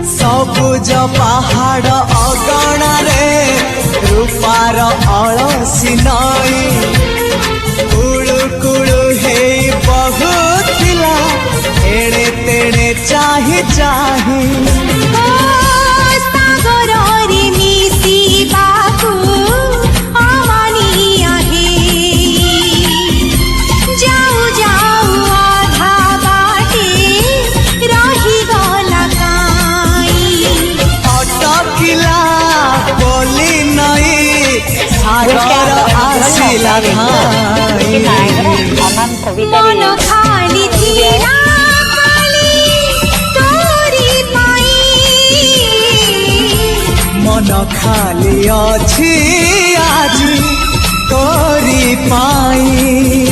सबुज पहाड़ अगणारे रूपार अलसी नई कुळु कुळु हेई बहुथिला एणे तेणे चाहि चाहि मन खाली थिला खाली तोरी पाई मन खाली अछि आज तोरी पाई।